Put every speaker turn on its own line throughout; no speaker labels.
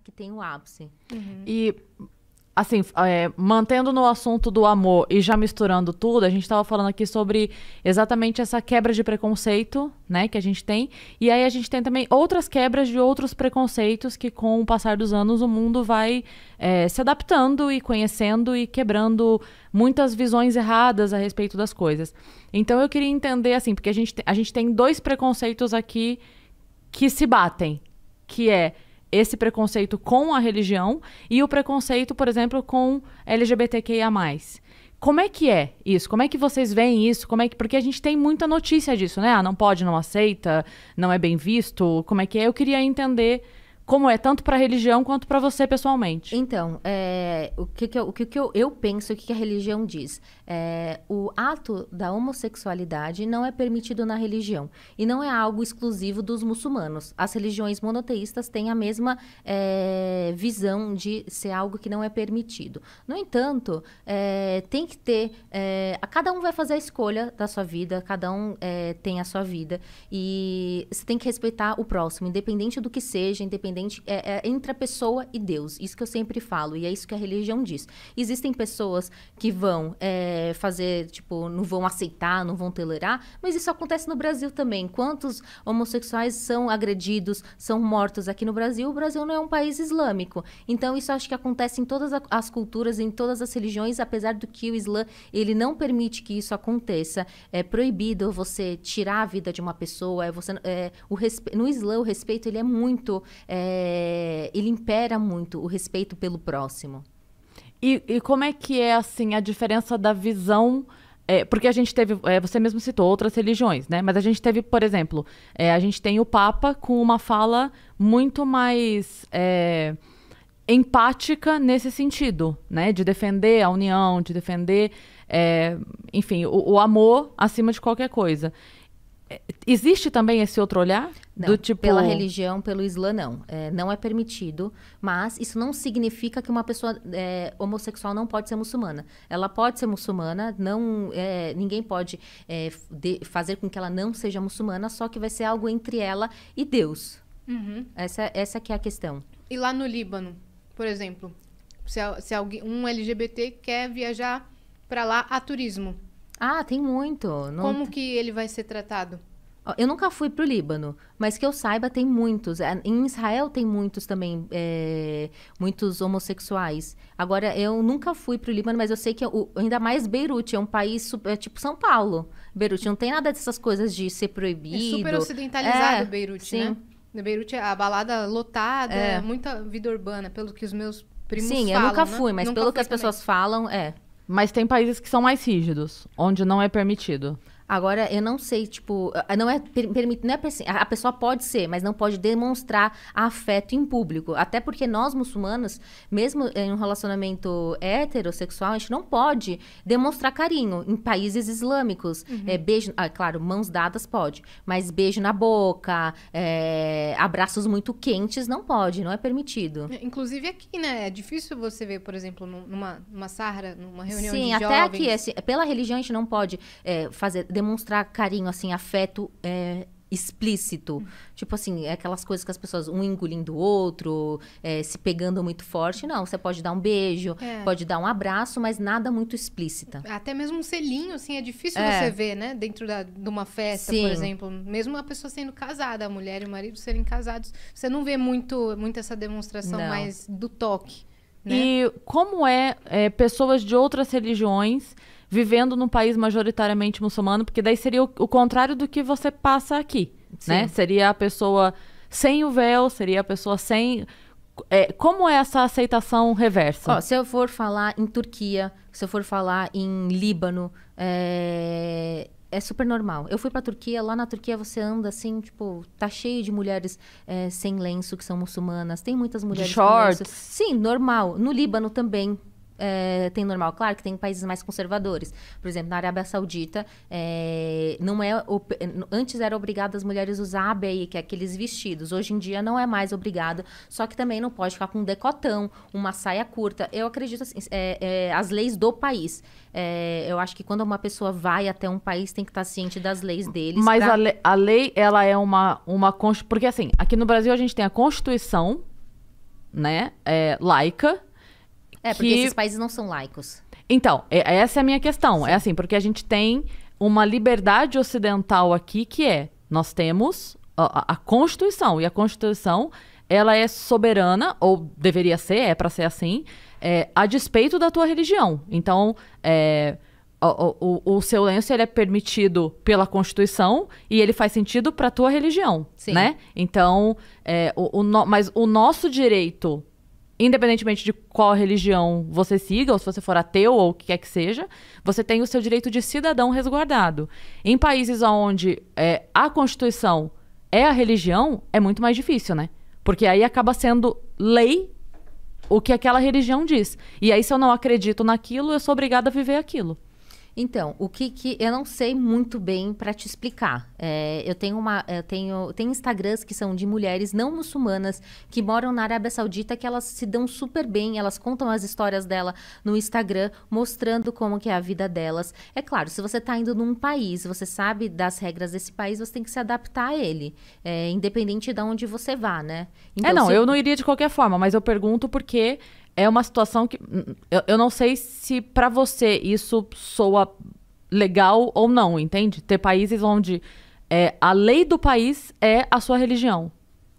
que tem o ápice.
E, assim, mantendo no assunto do amor e já misturando tudo, a gente estava falando aqui sobre exatamente essa quebra de preconceito, né, que a gente tem. E aí a gente tem também outras quebras de outros preconceitos que, com o passar dos anos, o mundo vai se adaptando e conhecendo e quebrando muitas visões erradas a respeito das coisas. Então eu queria entender, assim, porque a gente tem dois preconceitos aqui que se batem, que é esse preconceito com a religião e o preconceito, por exemplo, com LGBTQIA+. Como é que é isso? Como é que vocês veem isso? Porque a gente tem muita notícia disso, né? Ah, não pode, não aceita, não é bem visto. Como é que é? Eu queria entender como é, tanto para a religião quanto para você pessoalmente.
Então, o que eu penso, o que a religião diz? O ato da homossexualidade não é permitido na religião. E não é algo exclusivo dos muçulmanos. As religiões monoteístas têm a mesma visão de ser algo que não é permitido. No entanto, tem que ter... cada um vai fazer a escolha da sua vida, cada um tem a sua vida. E você tem que respeitar o próximo, independente do que seja, independente... entre a pessoa e Deus. Isso que eu sempre falo, e é isso que a religião diz. Existem pessoas que vão fazer, tipo, não vão aceitar, não vão tolerar, mas isso acontece no Brasil também. Quantos homossexuais são agredidos, são mortos aqui no Brasil? O Brasil não é um país islâmico. Então, isso acho que acontece em todas as culturas, em todas as religiões, apesar do que o Islã, ele não permite que isso aconteça. É proibido você tirar a vida de uma pessoa. No Islã, o respeito, ele é muito... ele impera muito o respeito pelo próximo.
E como é que é, assim, a diferença da visão... porque a gente teve, você mesmo citou outras religiões, né? Mas a gente teve, por exemplo, a gente tem o Papa com uma fala muito mais empática nesse sentido, né? De defender a união, de defender, enfim, o amor acima de qualquer coisa. Existe também esse outro olhar?
Não,
do tipo...
pela religião, pelo Islã, não. Não é permitido, mas isso não significa que uma pessoa homossexual não pode ser muçulmana. Ela pode ser muçulmana, ninguém pode fazer com que ela não seja muçulmana, só que vai ser algo entre ela e Deus.
Uhum.
Essa que é a questão.
E lá no Líbano, por exemplo, se um LGBT quer viajar para lá a turismo,
tem muito.
como que ele vai ser tratado?
Eu nunca fui pro Líbano, mas que eu saiba, tem muitos. Em Israel tem muitos também, muitos homossexuais. Agora, eu nunca fui pro Líbano, mas eu sei que, ainda mais Beirute, é um país tipo São Paulo. Beirute não tem nada dessas coisas de ser proibido.
É super ocidentalizado Beirute,
sim.
né? Beirute, a balada lotada, muita vida urbana, pelo que os meus primos falam.
Sim, eu nunca fui,
né?
mas pelo que as pessoas falam,
Mas tem países que são mais rígidos, onde não é permitido.
Agora, eu não sei, tipo, não é permitido, não é assim, a pessoa pode ser, mas não pode demonstrar afeto em público. Até porque nós, muçulmanos, mesmo em um relacionamento heterossexual, a gente não pode demonstrar carinho em países islâmicos. Beijo, claro, mãos dadas pode, mas beijo na boca, abraços muito quentes, não pode, não é permitido.
Inclusive aqui, né? É difícil você ver, por exemplo, numa sarra, numa reunião de
Sim,
jovens.
até aqui, assim, pela religião, a gente não pode demonstrar carinho, assim, afeto explícito. Tipo assim, aquelas coisas que as pessoas, um engolindo o outro, se pegando muito forte. Não, você pode dar um beijo, pode dar um abraço, mas nada muito explícita.
Até mesmo um selinho, assim, é difícil você ver, né? Dentro de uma festa,
Sim.
por exemplo. Mesmo a pessoa sendo casada, a mulher e o marido serem casados, você não vê muito essa demonstração mais do toque, né?
E como pessoas de outras religiões vivendo num país majoritariamente muçulmano, porque daí seria o contrário do que você passa aqui, né? Seria a pessoa sem o véu, seria a pessoa sem... como é essa aceitação reversa?
Se eu for falar em Turquia, se eu for falar em Líbano, é super normal. Eu fui pra Turquia, lá na Turquia você anda assim, tipo, tá cheio de mulheres sem lenço, que são muçulmanas. Tem muitas mulheres
de shorts.
com lenço. Sim, normal. No Líbano também. Tem normal, claro que tem países mais conservadores. Por exemplo, na Arábia Saudita, antes era obrigado as mulheres usar a abeia, que é aqueles vestidos. Hoje em dia não é mais obrigado, só que também não pode ficar com um decotão, uma saia curta. Eu acredito assim, as leis do país. Eu acho que quando uma pessoa vai até um país, tem que estar ciente das leis deles.
Mas a lei, ela é uma... Porque assim, aqui no Brasil a gente tem a Constituição, né, laica.
Porque esses países não são laicos.
Então, essa é a minha questão. Sim. É assim, porque a gente tem uma liberdade ocidental aqui nós temos a Constituição, e a Constituição, ela é soberana, ou deveria ser, é para ser assim, a despeito da tua religião. Então, o seu lenço, ele é permitido pela Constituição e ele faz sentido para a tua religião,
Sim.
né? Então, mas o nosso direito, independentemente de qual religião você siga, ou se você for ateu ou o que quer que seja, você tem o seu direito de cidadão resguardado. Em países onde a Constituição é a religião, é muito mais difícil, né? Porque aí acaba sendo lei o que aquela religião diz. E aí, se eu não acredito naquilo, eu sou obrigada a viver aquilo.
Então, o que eu não sei muito bem para te explicar. Eu tenho Instagrams que são de mulheres não muçulmanas que moram na Arábia Saudita, que elas se dão super bem, elas contam as histórias dela no Instagram, mostrando como que é a vida delas. É claro, se você está indo num país, você sabe das regras desse país, você tem que se adaptar a ele, independente de onde você vá, né? Então,
eu não iria de qualquer forma, mas eu pergunto porque é uma situação que eu não sei se pra você isso soa legal ou não, entende? Ter países onde a lei do país é a sua religião.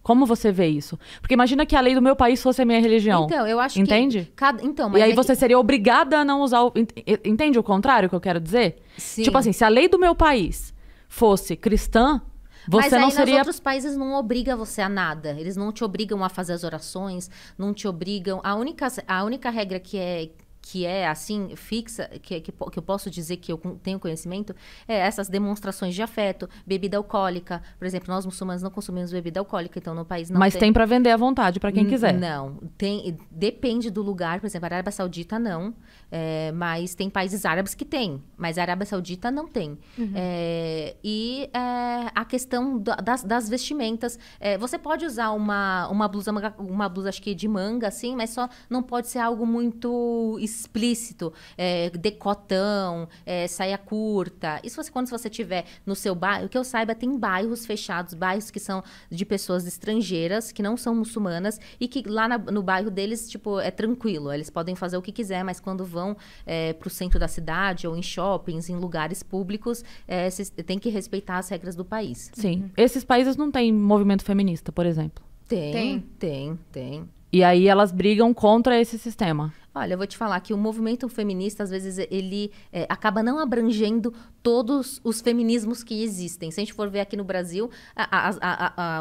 Como você vê isso? Porque imagina que a lei do meu país fosse a minha religião.
Então, eu acho
entende?
que... Então, mas
e aí você seria obrigada a não usar Entende o contrário que eu quero dizer?
Sim.
Tipo assim, se a lei do meu país fosse cristã, você
mas aí
não seria...
nos outros países não obriga você a nada. Eles não te obrigam a fazer as orações, não te obrigam... A única regra que é assim, fixa, que eu posso dizer que eu tenho conhecimento, é essas demonstrações de afeto, bebida alcoólica. Por exemplo, nós muçulmanos não consumimos bebida alcoólica, então no país não
Mas tem para vender à vontade, para quem quiser.
Não, depende do lugar. Por exemplo, a Arábia Saudita não, mas tem países árabes que tem, mas a Arábia Saudita não tem.
Uhum.
A questão das vestimentas, você pode usar uma blusa acho que de manga, assim, mas só não pode ser algo muito explícito, decotão, saia curta. Isso quando você tiver no seu bairro, que eu saiba, tem bairros fechados, bairros que são de pessoas estrangeiras, que não são muçulmanas, e que lá no bairro deles, tipo, é tranquilo. Eles podem fazer o que quiser, mas quando vão pro centro da cidade, ou em shoppings, em lugares públicos, vocês têm que respeitar as regras do país.
Sim. Esses países não têm movimento feminista, por exemplo.
Tem.
E aí elas brigam contra esse sistema.
Olha, eu vou te falar que o movimento feminista, às vezes, ele acaba não abrangendo todos os feminismos que existem. Se a gente for ver aqui no Brasil,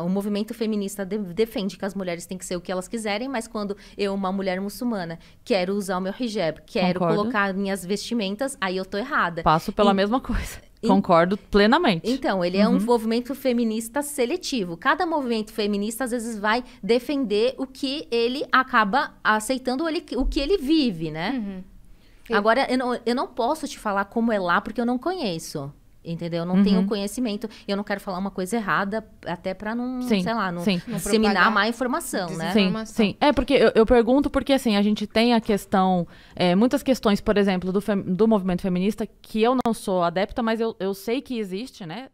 o movimento feminista defende que as mulheres têm que ser o que elas quiserem, mas quando eu, uma mulher muçulmana, quero usar o meu hijab, quero colocar minhas vestimentas, aí eu tô errada.
Passo pela mesma coisa. Concordo plenamente.
Então, ele é um movimento feminista seletivo. Cada movimento feminista, às vezes, vai defender o que ele acaba aceitando, o que ele vive, né?
Uhum.
Agora, eu não posso te falar como é lá, porque eu não conheço. Entendeu? Eu não tenho conhecimento. Eu não quero falar uma coisa errada, até pra não, sei lá, não disseminar má informação, né?
Sim. Porque eu pergunto porque, assim, a gente tem a questão... muitas questões, por exemplo, do movimento feminista, que eu não sou adepta, mas eu sei que existe, né?